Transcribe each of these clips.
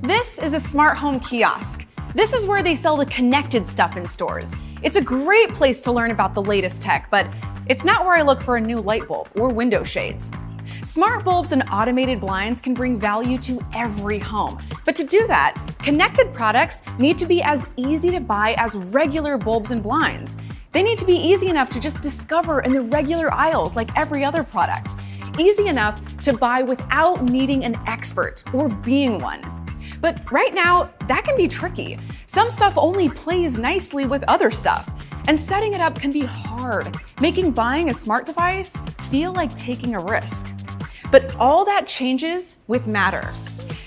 This is a smart home kiosk. This is where they sell the connected stuff in stores. It's a great place to learn about the latest tech, but it's not where I look for a new light bulb or window shades. Smart bulbs and automated blinds can bring value to every home. But to do that, connected products need to be as easy to buy as regular bulbs and blinds. They need to be easy enough to just discover in the regular aisles like every other product. Easy enough to buy without needing an expert or being one. But right now, that can be tricky. Some stuff only plays nicely with other stuff, and setting it up can be hard, making buying a smart device feel like taking a risk. But all that changes with Matter.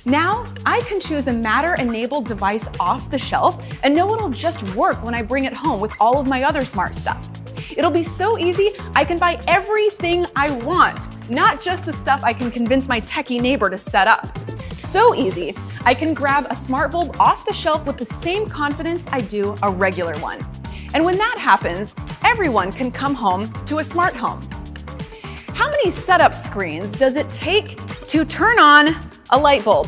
Now, I can choose a Matter-enabled device off the shelf and know it'll just work when I bring it home with all of my other smart stuff. It'll be so easy, I can buy everything I want, not just the stuff I can convince my techie neighbor to set up. So easy, I can grab a smart bulb off the shelf with the same confidence I do a regular one. And when that happens, everyone can come home to a smart home. How many setup screens does it take to turn on a light bulb?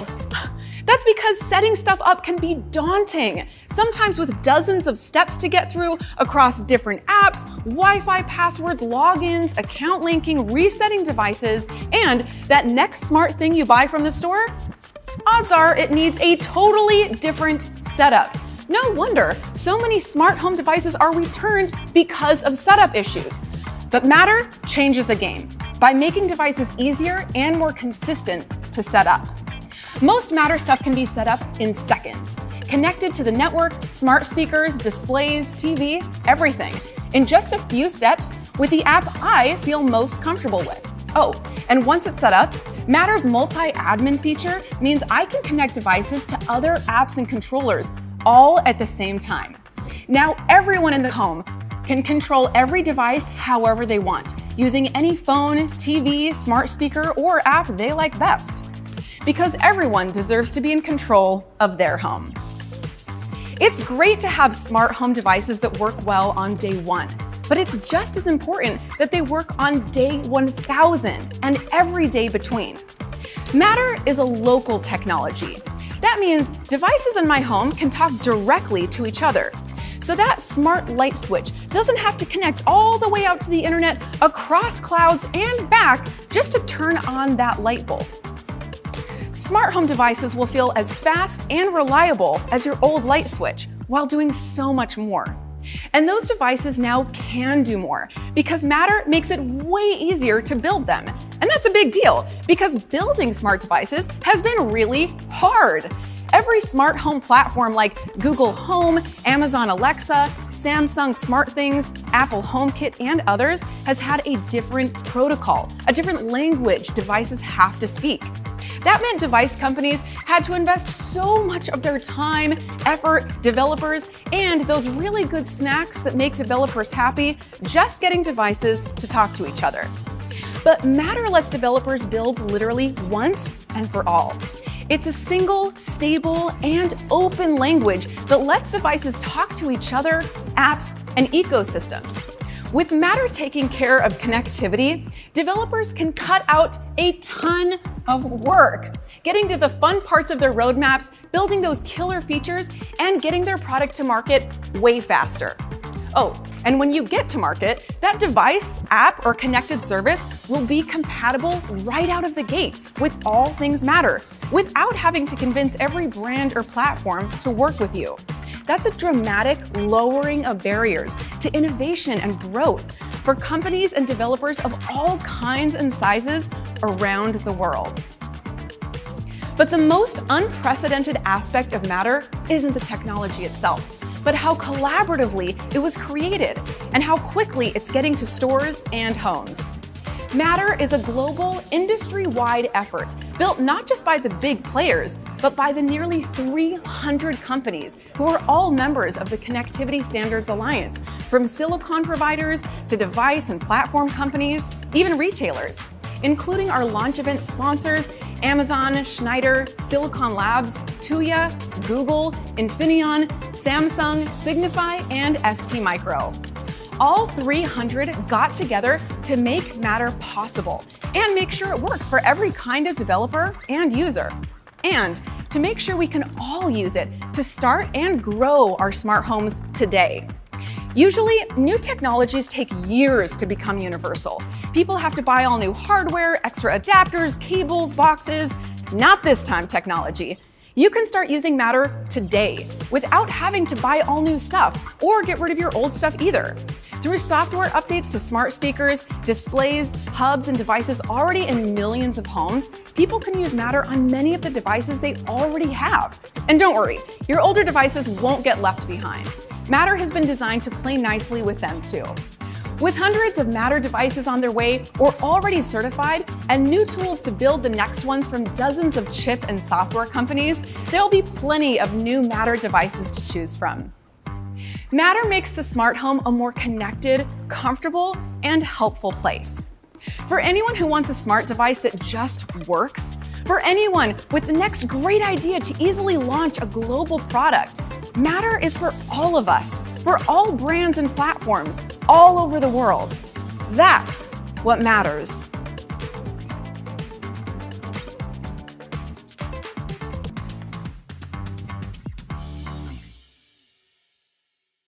That's because setting stuff up can be daunting, sometimes with dozens of steps to get through across different apps, Wi-Fi passwords, logins, account linking, resetting devices, and that next smart thing you buy from the store? Odds are it needs a totally different setup. No wonder so many smart home devices are returned because of setup issues. But Matter changes the game by making devices easier and more consistent to set up. Most Matter stuff can be set up in seconds, connected to the network, smart speakers, displays, TV, everything, in just a few steps with the app I feel most comfortable with. Oh, and once it's set up, Matter's multi-admin feature means I can connect devices to other apps and controllers all at the same time. Now everyone in the home can control every device however they want, using any phone, TV, smart speaker, or app they like best. Because everyone deserves to be in control of their home. It's great to have smart home devices that work well on day one, but it's just as important that they work on day 1000 and every day between. Matter is a local technology. That means devices in my home can talk directly to each other. So that smart light switch doesn't have to connect all the way out to the internet, across clouds and back just to turn on that light bulb. Smart home devices will feel as fast and reliable as your old light switch while doing so much more. And those devices now can do more because Matter makes it way easier to build them. And that's a big deal because building smart devices has been really hard. Every smart home platform like Google Home, Amazon Alexa, Samsung SmartThings, Apple HomeKit, and others has had a different protocol, a different language devices have to speak. That meant device companies had to invest so much of their time, effort, developers, and those really good snacks that make developers happy just getting devices to talk to each other. But Matter lets developers build literally once and for all. It's a single, stable, and open language that lets devices talk to each other, apps, and ecosystems. With Matter taking care of connectivity, developers can cut out a ton of work, getting to the fun parts of their roadmaps, building those killer features, and getting their product to market way faster. Oh, and when you get to market, that device, app, or connected service will be compatible right out of the gate with all things Matter, without having to convince every brand or platform to work with you. That's a dramatic lowering of barriers to innovation and growth for companies and developers of all kinds and sizes around the world. But the most unprecedented aspect of Matter isn't the technology itself, but how collaboratively it was created and how quickly it's getting to stores and homes. Matter is a global, industry-wide effort built not just by the big players, but by the nearly 300 companies who are all members of the Connectivity Standards Alliance, from silicon providers to device and platform companies, even retailers, including our launch event sponsors, Amazon, Schneider, Silicon Labs, Tuya, Google, Infineon, Samsung, Signify, and STMicro. All 300 got together to make Matter possible and make sure it works for every kind of developer and user. And to make sure we can all use it to start and grow our smart homes today. Usually, new technologies take years to become universal. People have to buy all new hardware, extra adapters, cables, boxes. Not this time, technology. You can start using Matter today without having to buy all new stuff or get rid of your old stuff either. Through software updates to smart speakers, displays, hubs, and devices already in millions of homes, people can use Matter on many of the devices they already have. And don't worry, your older devices won't get left behind. Matter has been designed to play nicely with them too. With hundreds of Matter devices on their way or already certified, and new tools to build the next ones from dozens of chip and software companies, there'll be plenty of new Matter devices to choose from. Matter makes the smart home a more connected, comfortable, and helpful place. For anyone who wants a smart device that just works, for anyone with the next great idea to easily launch a global product, Matter is for all of us, for all brands and platforms, all over the world. That's what matters.